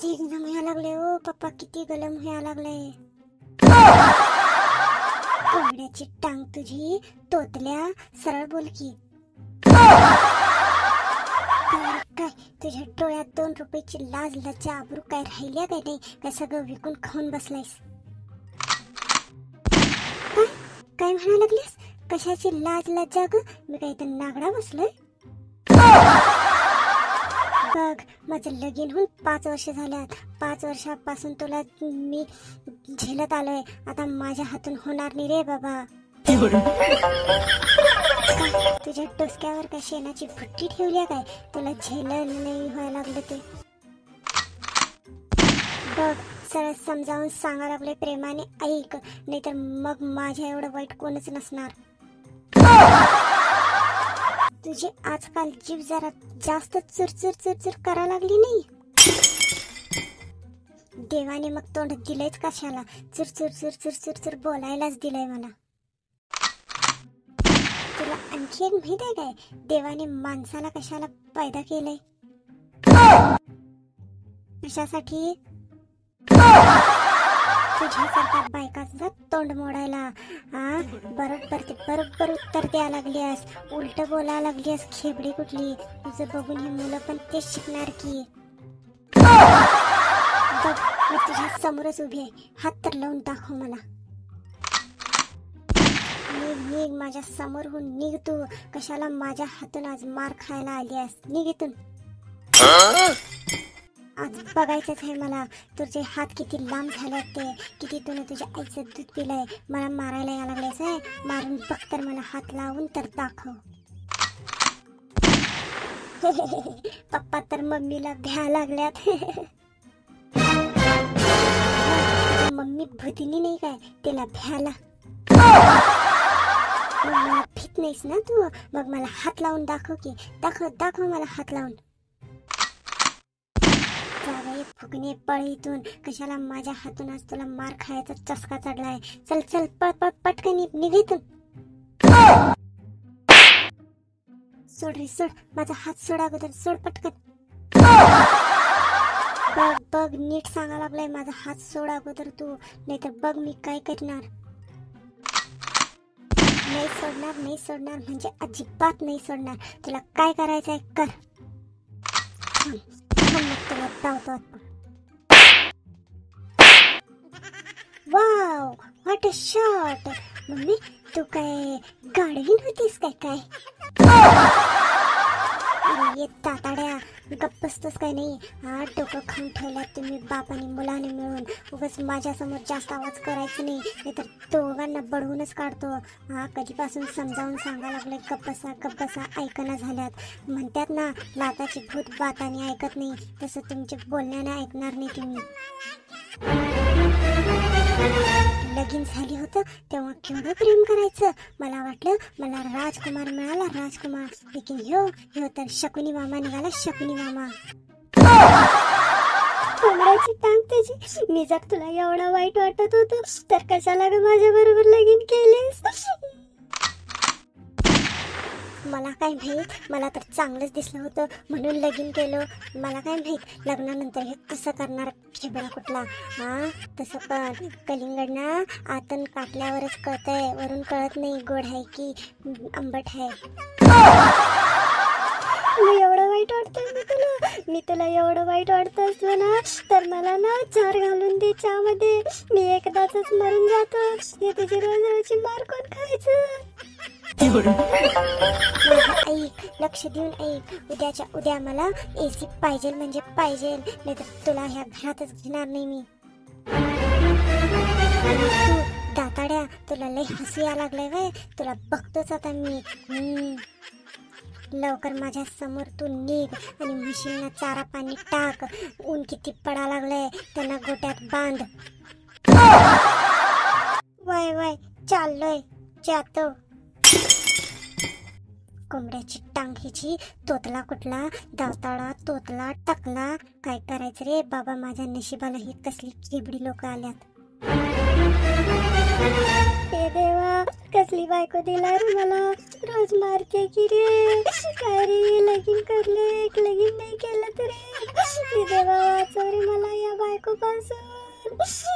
किती गरम व्हायला लागले ओ पप्पा, किती गरम व्हायला लागले. कोंबड्याची टांग तुझी तोतल्या, सरळ बोल की. काय तुझ्या डोळ्यात 2 रुपयाची लाज लज्जा आबरू काय राहिल्या काय नाही? काय सगळं विकून खाऊन बसलायस? काय म्हणा लागलीस? कशाची लाज लज्जा ग? मी काय इथं नागडा बसलोय? बघ, माझं लगीन होऊन 5 वर्ष झाल्यात. 5 वर्षापासून तुला मी झेलत आलोय. आता माझ्या हातून होणार नाही रे बाबा. तुझ्या डोसक्यावर काय शेणाची भुट्टी ठेवली काय? तुला झेललं नाही व्हायला लागलं ते. बघ, सरळ समजावून सांगा लागले, प्रेमाने ऐक, नाहीतर मग माझ्या एवढं वाईट कोणच नसणार. तुझी आजकाल जीभ जरा जास्त चुरचुर चुरचुर करा लागली नाही? देवाने मग तोंड दिलंयच कशाला? चुरचुर चुरचुर चुरचुर बोलायलाच दिलंय मला. तुला आणखी एक माहित आहे काय? देवाने माणसाला कशाला पैदा केलंय? कशासाठी? तुझ्यासारख्या बायकाचं तोंड मोडायला. बरोबर उत्तर द्यायला लागलीस, उलट बोलायला लागलीस, खेबडी कुठली. तुझं बघून ही मुलं पण तेच शिकणार की. बघ, मी तुझ्या समोरच उभी आहे. हात तर लावून दाखव मला. निघ, माझ्या समोरहून निघ तू. कशाला माझ्या हातून आज मार खायला आली आहेस? निघ इथून. आज बघायचंच आहे मला तुझे हात किती लांब झाले ते, किती तुने तुझ्या आईचं दूध पिलंय. मला मारायला या लागलेस आहे? मारून बघ तर मला हात लावून तर दाखव. पप्पा तर मम्मीला भ्या लागल्यात. मम्मी भूतिनी नाही काय तिला भ्याला? मला भीत नाहीस ना तू? मग मला हात लावून दाखव की. दाखव मला हात लावून. फुकणे पळ इथून. कशाला माझ्या हातून आज तुला मार खायचा चस्का चढलाय? चल पटकन निघ इथून. सोड रे सोड, माझा हात सोड अगोदर, सोड पटकन. बघ नीट सांगा लागलाय, माझा हात सोड अगोदर तू, नाहीतर बघ मी काय करणार. नाही सोडणार म्हणजे अजिबात नाही सोडणार. तुला काय करायचंय कर. मग तुला धावतो. Wow, what a shot. Mummy, तू काय गाडवीन होतीस काय? अरे ये ताताड्या, गप्प बसतोस काय नाही? डोकं खाऊन ठेवल्यात तुम्ही बापाने मुलाने मिळून. उगाच माझ्यासमोर जास्त आवाज करायचं नाही, नाहीतर दोघांना बडवूनच काढतो. कधीपासून समजावून सांगा लागले, गप्प बसा ऐकना झाल्यात. म्हणतात ना, लाताची भूत बाताने ऐकत नाही, तसं तुमच्या बोलण्याने ऐकणार नाही तुम्ही. लगीन झाली होतं तेव्हा केवढं प्रेम करायचं. मला वाटलं मला राजकुमार मिळाला, राजकुमार. लेकिन ह्यो तर शकुनी मामा निघाला, शकुनी मामा. कोंबड्याची टांग तुझी. मी जर तुला एवढा वाईट वाटत होतो तर कशाला ग माझ्या बरोबर लगीन केलेस? मला काय माहित, मला तर चांगलंच दिसलं होतं म्हणून लगीन केलं. मला काय माहित लग्नानंतर हे कसं करणार खेबडा कुठला. तसं पण कलिंगड ना आतून काटल्यावरच कळतंय, वरून कळत नाही गोड आहे की आंबट आहे. मी एवढं वाईट वाटतंय मी तुला एवढं वाईट वाटत असलं ना तर मला ना 4 घालून दे चहामध्ये. मी एकदाच मरून जातो. हे तुझी रोजची मार कोण खायचं? ऐक, लक्ष देऊन ऐक. उद्याच्या उद्या मला एसी पाहिजे म्हणजे पाहिजे, नाही तर तुला ह्या घरातच घेणार नाही मी. तू दाताड्या, तुला लय हसू या लागलंय व्हय? तुला बघतोच आता मी. लवकर माझ्या समोर तू निघ आणि म्हशींना चारा पाणी टाक. ऊन किती पडा लागलंय, त्यांना गोट्यात बांध. वय चाललोय, जातो. कोंबड्याची टांग हिची, तोतला कुठला, दाताळा तोतला टाकला. काय करायचं रे बाबा, माझ्या नशिबाला ही कसली खेबडी लोक आल्यात. हे देवा, कसली बायको दिला रे मला. रोज मारते की रे. काय रे, लगीन करलं, लगीन नाही केलं तरी. हे देवा वाचव रे मला. पासून